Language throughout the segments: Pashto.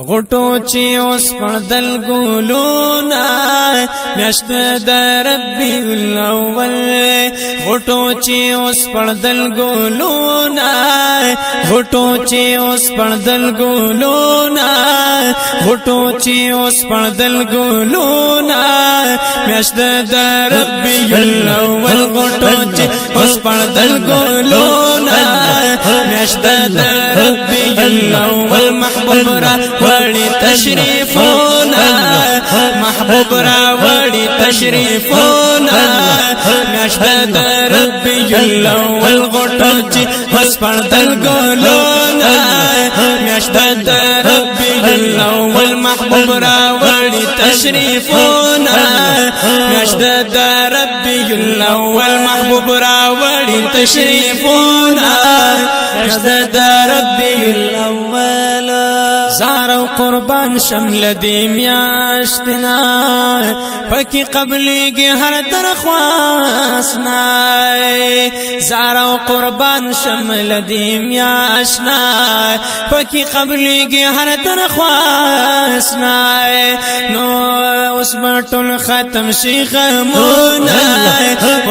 غټو چې اوس پردل ګلونا میاشت د ربیع الاول غټو چې اوس پردل ګلونا غټو چې اوس پردل ګلونا غټو چې اوس پردل ګلونا میاشت د ربیع الاول غټو چې اوس پردل ګلونا میاشت د ربیع الاول محبوب را وړي تشریفونه محبوب را وړي تشریفونه میاشت د ربیع الاول غټو چې اوس پردل ګلونا میاشت د ربیع الاول محبوب را وړي تشریفونه میاشت د ربیع الاول محبوب را وړي تشریفونه میاشت د ربیع الاول زار و قربان شمل دی میاشتنا پکی قبلیگی هر درخواستنا زار و قربان شمل دی میاشتنا پکی قبلیگی هر درخواستنا نو اس بطل ختم شیخ مونا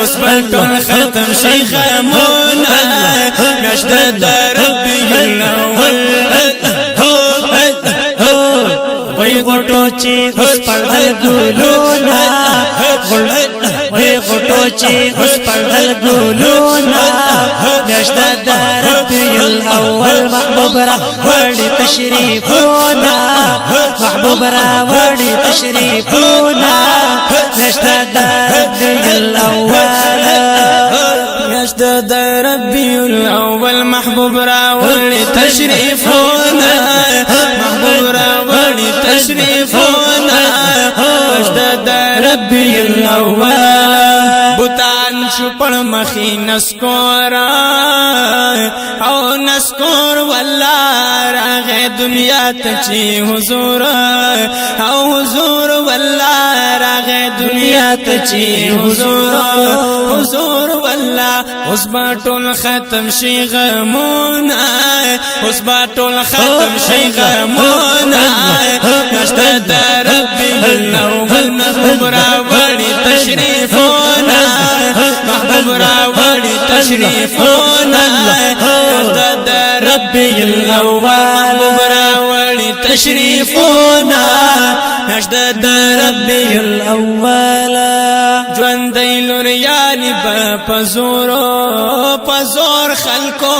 اس بطل ختم شیخ مونا میاشت در ربیع الاول وی غټو چې اوس پردل ګلونا وی غټو چې اوس پردل ګلونا میاشت د ربیع الاول محبوب را وړي تشریفونه محبوب را وړي تشریفونه میاشت د ربیع الاول میاشت د ربیع الاول محبوب را وړي تشریفونه محبوب را وړي تشریفونه میاشت د ربیع الاول بوتان شو پر مخی نسکورا او نسکور والله راغه دنیا ته چی حضور او حضور والله راغه دنیا ته چی حضور حضور والله اوس باټول ختم شي غمونه اوس باټول ختم شي غمونه میاشت د ربیع الاول محبوب را وړي تشریفونه محبوب را وړي تشریفونه میاشت د ربیع الاول محبوب را وړي تشریفونه میاشت د ربیع الاول ژوندۍ لوریانې به په زور خلکو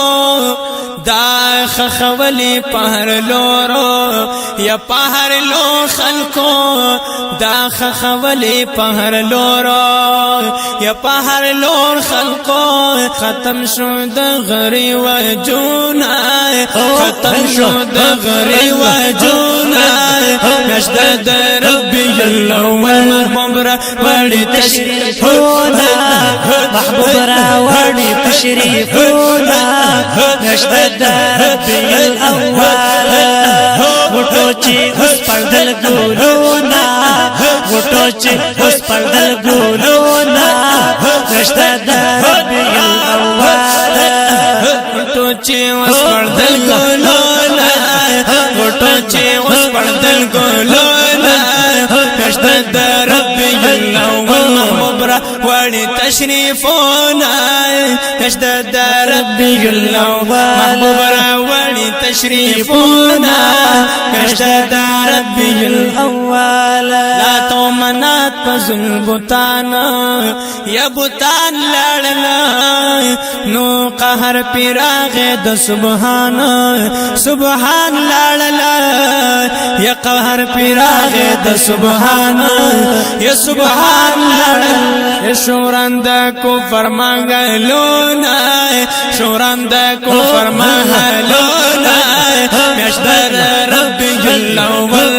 دا خخولی پهر لورو یا پهر لو خلکو دا خخولی پهر لورو یا پهر لور خلکو ختم شو د غری وجونا ختم شو د غری وجونا میاشت د ربیع الاول محبوب را وړي تشریفونه محبوب را وړي تشریفونه میاشت د ربیع الاول غټو چې اوس پردل ګلونا غټو چې اوس پردل ګلونا میاشت د ربیع الاول غټو چې اوس پردل ګلونا غټو چې اوس پردل ګلونا میاشت د ربیع الاول محبوب را وړي تشریفونه میاشت د ربیع الاول محبوب را وړي تشریفونه میاشت د ربیع الاول لا تو منات پزل بوتان یا بوتان لړل نو قهر پیراغه د سبحان سبحان لړل یا قهر پیراغه د سبحان یا سبحان لړل شورند کو فرمانګلونا شورند کو فرمانګلونا میاشت د ربیع الاول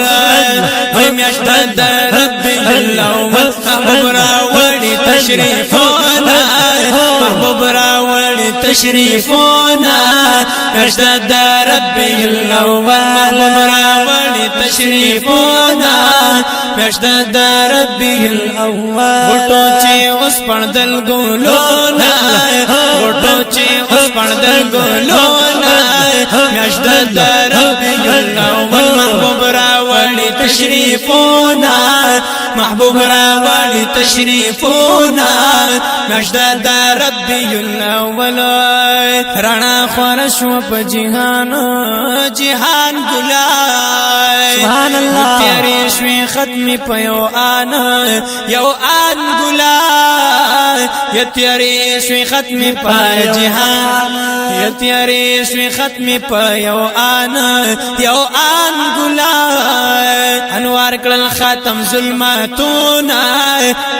وای میاشت د ربیع الاول محبوب را وړي تشریفونه محبوب را وړي تشریفونه میاشت د ربیع الاول محبوب را وړي تشریفونه میاشت د ربیع الاول غټو چې اوس پردل ګلونا غټو چې اوس پردل ګلونا میاشت د ربیع الاول محبوب تشریفونا محبوب راوړي تشریفونا مجد ربي الاول رانا خورشو په جهان جهان ګلای سبحان الله تیارې شوي ختمي په یو آن ګلای یا تیارې شوي ختمي په جهان یا تیارې شوي ختمي په یو آن ګلای انوار کړل ختم ظلماتونه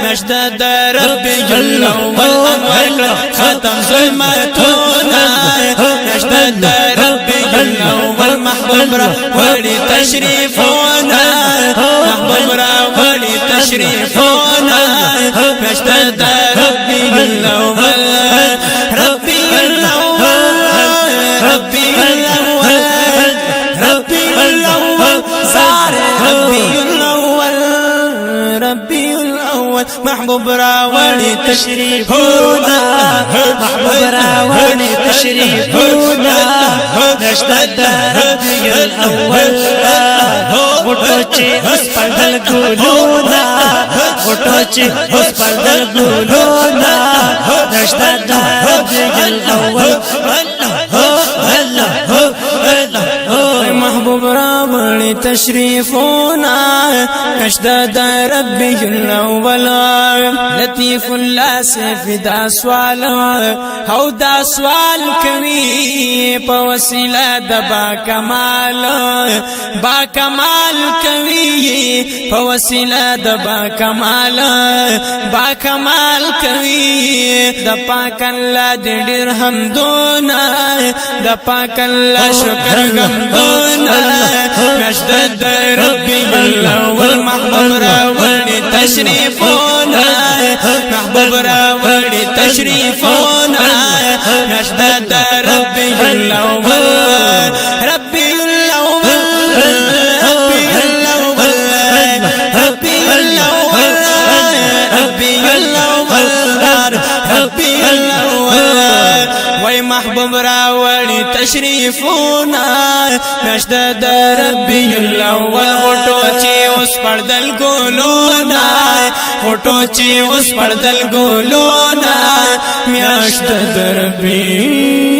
مجد ربي الاول انوار کړل ختم ظلماتونه مجد ربي الاول محبوب راوړي تشریفونا محبوب راوړي تشریفونا مجد ربي الاول ربي الاول ربي الاول ربي الاول زار ربي الاول ربي الاول محبوب راوړي تشریفونا محبوب راوړي تشریفونا نشد ربي الاول غټو چې اوس پردل ګلونا غټو چې اوس پردل ګلونا نشد ربي الاول محبوب راوړي تشریفونا نشد ربي الاول لطيف الله سفدا سوال او دا سوال کوي په وسیله د با کمال کوي په وسیله د با کمال کوي د پاک الله د ډېر حمدونه د پاک الله شکر غمدونه مجد ربي الاول محبوب راوړي تشریفونا محبوب راوړي تشریفونا مجد ربي الاول ربي الاول ربي الاول ربي الاول ربي الاول ربي الاول وای محبوب راوړي تشریفونا مجد ربي الاول غټو چې اوس پردل ګلونا غټو چې اوس پردل ګلونا میاشت ربي